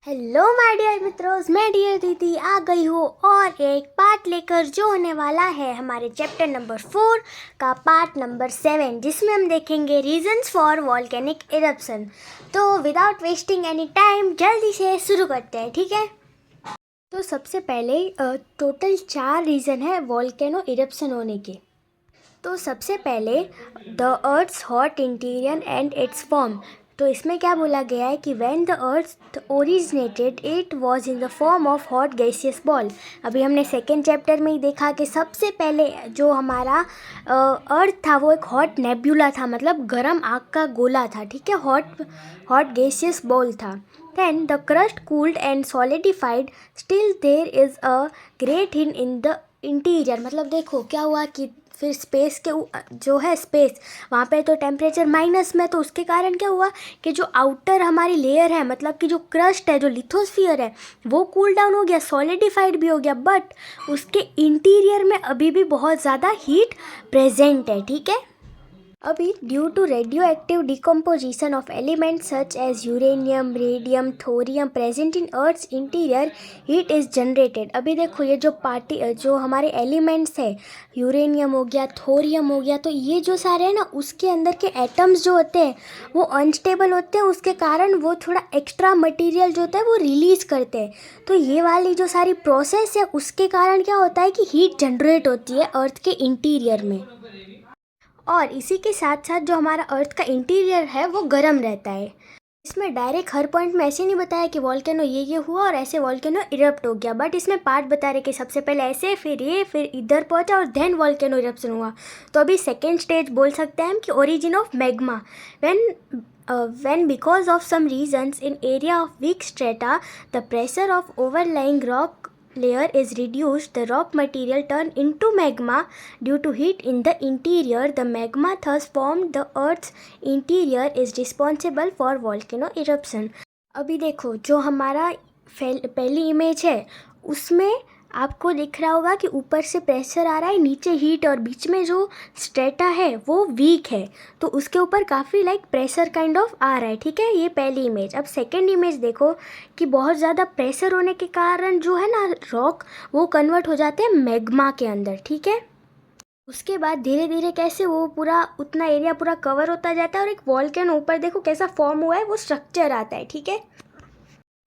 Hello my dear मित्रों, मैं dear दीदी आ गई हूँ और एक पार्ट लेकर जो होने वाला है हमारे चैप्टर नंबर 4 का पार्ट नंबर 7, जिसमें हम देखेंगे रीजंस फॉर वॉल्केनिक इरप्शन। तो विदाउट वेस्टिंग एनी टाइम जल्दी से शुरू करते हैं, ठीक है। तो सबसे पहले टोटल 4 रीज़न है वॉल्केनो इरप्शन होने के। तो सबसे पहले the earth's hot interior and its form. तो इसमें क्या बोला गया है कि when the earth originated it was in the form of hot gaseous ball. अभी हमने सेकेंड चैप्टर में ही देखा कि सबसे पहले जो हमारा अर्थ था वो एक हॉट नेब्यूला था, मतलब गर्म आग का गोला था, ठीक है। हॉट गैसियस बॉल था। Then the crust cooled and solidified. Still there is a great hint in the interior. मतलब देखो क्या हुआ कि फिर स्पेस के जो है स्पेस वहाँ पे तो टेम्परेचर माइनस में, तो उसके कारण क्या हुआ कि जो आउटर हमारी लेयर है, मतलब कि जो क्रस्ट है, जो लिथोस्फीयर है, वो कूल डाउन हो गया, सॉलिडिफाइड भी हो गया, बट उसके इंटीरियर में अभी भी बहुत ज़्यादा हीट प्रेजेंट है, ठीक है। अभी due to radioactive decomposition of elements such as uranium, radium, thorium present in earth's interior, heat is generated. अभी देखो ये जो हमारे एलिमेंट्स है, यूरेनियम हो गया, थोरियम हो गया, तो ये जो सारे हैं ना, उसके अंदर के एटम्स जो होते हैं वो अनस्टेबल होते हैं, उसके कारण वो थोड़ा एक्स्ट्रा मटेरियल जो होता है वो रिलीज़ करते हैं। तो ये वाली जो सारी प्रोसेस है उसके कारण क्या होता है कि हीट जनरेट होती है अर्थ के इंटीरियर में। और इसी के साथ साथ जो हमारा अर्थ का इंटीरियर है वो गर्म रहता है। इसमें डायरेक्ट हर पॉइंट में ऐसे नहीं बताया कि वॉल्केनो ये हुआ और ऐसे वॉल्केनो इरप्ट हो गया, बट इसमें पार्ट बता रहे कि सबसे पहले ऐसे, फिर ये, फिर इधर पहुंचा और देन वॉल्केनो इरप्शन हुआ। तो अभी सेकेंड स्टेज बोल सकते हैं हम कि origin of magma. when because of some reasons in area of weak strata the pressure of overlying rock layer is reduced, the rock material turn into magma due to heat in the interior. The magma thus formed the earth's interior is responsible for volcano eruption. अभी देखो जो हमारा पहली image है उसमें आपको दिख रहा होगा कि ऊपर से प्रेशर आ रहा है, नीचे हीट, और बीच में जो स्ट्रेटा है वो वीक है, तो उसके ऊपर काफ़ी प्रेशर काइंड ऑफ आ रहा है, ठीक है। ये पहली इमेज। अब सेकंड इमेज देखो कि बहुत ज़्यादा प्रेशर होने के कारण जो है ना रॉक वो कन्वर्ट हो जाते हैं मैग्मा के अंदर, ठीक है। उसके बाद धीरे धीरे कैसे वो पूरा उतना एरिया पूरा कवर होता जाता है और एक वॉल्केनो ऊपर देखो कैसा फॉर्म हुआ है, वो स्ट्रक्चर आता है, ठीक है।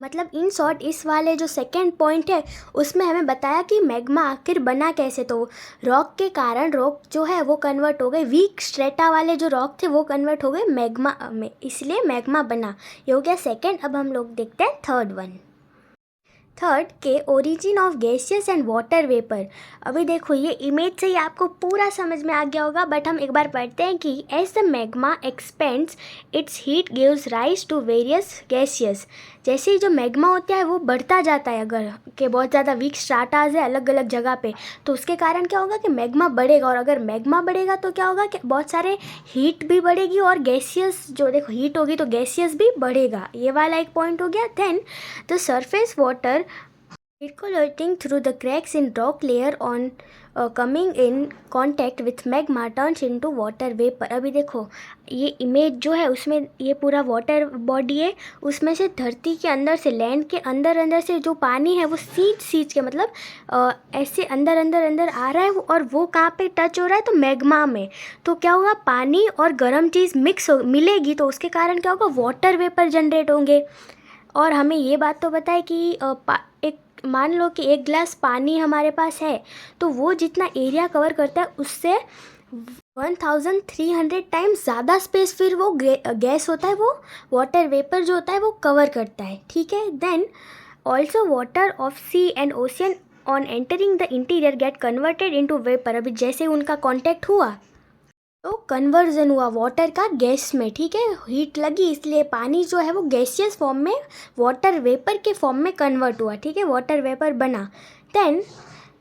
मतलब इन शॉर्ट इस वाले जो सेकेंड पॉइंट है उसमें हमें बताया कि मैग्मा आखिर बना कैसे। तो रॉक के कारण रॉक जो है वो कन्वर्ट हो गए, वीक स्ट्रेटा वाले जो रॉक थे वो कन्वर्ट हो गए मैग्मा में, इसलिए मैग्मा बना। ये हो गया सेकेंड। अब हम लोग देखते हैं थर्ड वन। थर्ड के origin of gaseous and water vapour. अभी देखो ये इमेज से ही आपको पूरा समझ में आ गया होगा, बट हम एक बार पढ़ते हैं कि as the magma expands its heat gives rise to various gaseous. जैसे ही जो मैग्मा होता है वो बढ़ता जाता है, अगर के बहुत ज़्यादा वीक स्ट्राटाज है अलग अलग जगह पे, तो उसके कारण क्या होगा कि मैग्मा बढ़ेगा, और अगर मैग्मा बढ़ेगा तो क्या होगा कि बहुत सारे हीट भी बढ़ेगी और गैसियस जो देखो हीट होगी तो गैसियस भी बढ़ेगा। ये वाला एक पॉइंट हो गया। Then the surface water circulating through the cracks in rock layer on coming in contact with magma turns into water vapor। अभी देखो ये इमेज जो है उसमें ये पूरा वाटर बॉडी है, उसमें से धरती के अंदर से, लैंड के अंदर अंदर से जो पानी है वो सींच के, मतलब ऐसे अंदर अंदर अंदर आ रहा है और वो कहाँ पे टच हो रहा है तो मैग्मा में। तो क्या होगा, पानी और गर्म चीज़ मिलेगी, तो उसके कारण क्या होगा, वाटर वेपर जनरेट होंगे। और हमें ये बात तो पता है कि एक मान लो कि एक गिलास पानी हमारे पास है तो वो जितना एरिया कवर करता है उससे 1300 टाइम्स ज़्यादा स्पेस फिर वो गैस होता है, वो वाटर वेपर जो होता है वो कवर करता है, ठीक है। Then also water of sea and ocean on entering the interior get converted into vapour. अभी जैसे उनका कांटेक्ट हुआ तो कन्वर्जन हुआ वाटर का गैस में, ठीक है। हीट लगी इसलिए पानी जो है वो गैसियस फॉर्म में वाटर वेपर के फॉर्म में कन्वर्ट हुआ, ठीक है, वाटर वेपर बना। Then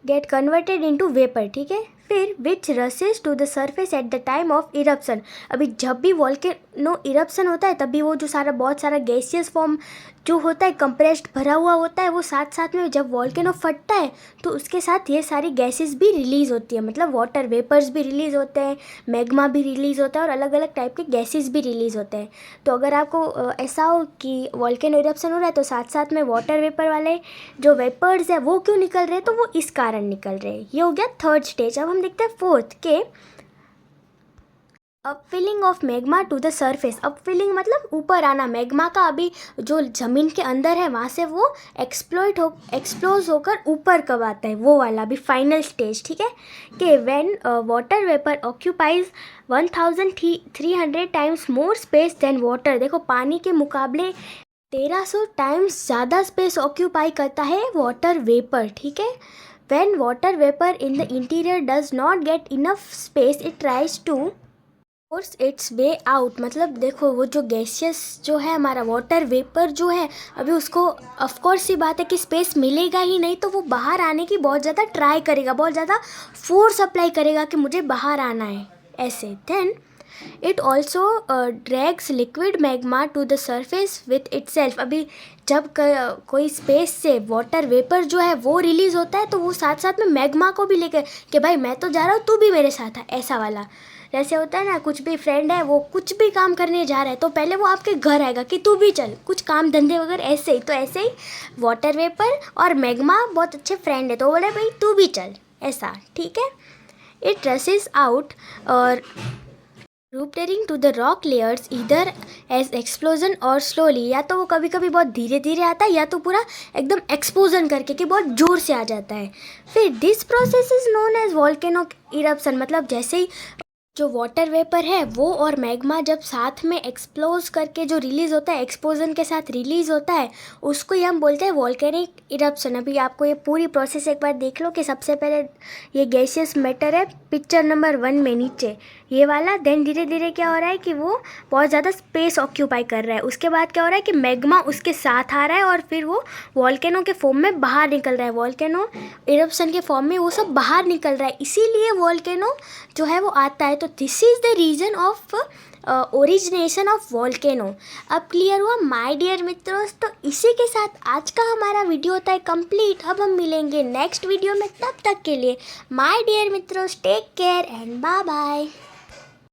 get converted into vapour, ठीक है। फिर which rises to the surface at the time of eruption. अभी जब भी वॉल्केनो इरप्शन होता है तभी वो जो सारा बहुत सारा गैसियस फॉर्म जो होता है कंप्रेस्ड भरा हुआ होता है, वो साथ साथ में जब वॉल्केनो फटता है तो उसके साथ ये सारी गैसेस भी रिलीज़ होती है, मतलब वाटर वेपर्स भी रिलीज़ होते हैं, मैग्मा भी रिलीज़ होता है और अलग अलग टाइप के गैसेस भी रिलीज़ होते हैं। तो अगर आपको ऐसा हो कि वॉल्केनो इरप्शन हो रहा है तो साथ साथ में वाटर वेपर वाले जो वेपर्स है वो क्यों निकल रहे हैं, तो वो इस कारण निकल रहे हैं। ये हो गया थर्ड स्टेज। अब हम देखते हैं फोर्थ के upwelling of magma to the surface. Upwelling मतलब ऊपर आना। मैग्मा का अभी जो ज़मीन के अंदर है वहाँ से वो एक्सप्लोज होकर ऊपर कब आता है, वो वाला अभी फाइनल स्टेज, ठीक है। कि when water vapour occupies 1300 times more space than water. देखो पानी के मुकाबले 1300 टाइम्स ज़्यादा स्पेस ऑक्यूपाई करता है वाटर वेपर, ठीक है। When water vapour in the interior does not get enough space it tries to force its way out. मतलब देखो वो जो गैसियस जो है हमारा वाटर वेपर जो है अभी उसको ऑफकोर्स सी बात है कि स्पेस मिलेगा ही नहीं, तो वो बाहर आने की बहुत ज़्यादा ट्राई करेगा, बहुत ज़्यादा फोर्स अप्लाई करेगा कि मुझे बाहर आना है ऐसे। Then it also drags liquid magma to the surface with itself. अभी जब कोई स्पेस से वाटर वेपर जो है वो रिलीज़ होता है तो वो साथ साथ में मैग्मा को भी लेकर कि भाई मैं तो जा रहा हूँ तू भी मेरे साथ है, ऐसा वाला। जैसे होता है ना, कुछ भी फ्रेंड है वो कुछ भी काम करने जा रहा है तो पहले वो आपके घर आएगा कि तू भी चल, कुछ काम धंधे वगैरह ऐसे ही। तो ऐसे ही वाटर वेपर और मैग्मा बहुत अच्छे फ्रेंड है तो बोले भाई तू भी चल, ऐसा, ठीक है। इट रसेस आउट और rupturing to the rock layers either as explosion और स्लोली। या तो वो कभी कभी बहुत धीरे धीरे आता है या तो पूरा एकदम एक्सप्लोजन करके कि बहुत ज़ोर से आ जाता है। फिर this process is known as volcano eruption. मतलब जैसे ही जो वाटर वेपर है वो और मैग्मा जब साथ में एक्सप्लोज करके जो रिलीज़ होता है, एक्सप्लोजन के साथ रिलीज़ होता है, उसको ही हम बोलते हैं वॉल्केनिक इरप्शन। अभी आपको ये पूरी प्रोसेस एक बार देख लो कि सबसे पहले ये गैसियस मैटर है पिक्चर नंबर 1 में नीचे ये वाला। देन धीरे धीरे क्या हो रहा है कि वो बहुत ज़्यादा स्पेस ऑक्यूपाई कर रहा है। उसके बाद क्या हो रहा है कि मैग्मा उसके साथ आ रहा है और फिर वो वॉल्केनो के फॉर्म में बाहर निकल रहा है, वॉल्केनो इरप्शन के फॉर्म में वो सब बाहर निकल रहा है, इसीलिए वॉल्केनो जो है वो आता है। तो this is the reason of origination of volcano. अब क्लियर हुआ माय डियर मित्रों। तो इसी के साथ आज का हमारा वीडियो होता है कंप्लीट। अब हम मिलेंगे नेक्स्ट वीडियो में, तब तक के लिए माय डियर मित्रों take care and bye bye.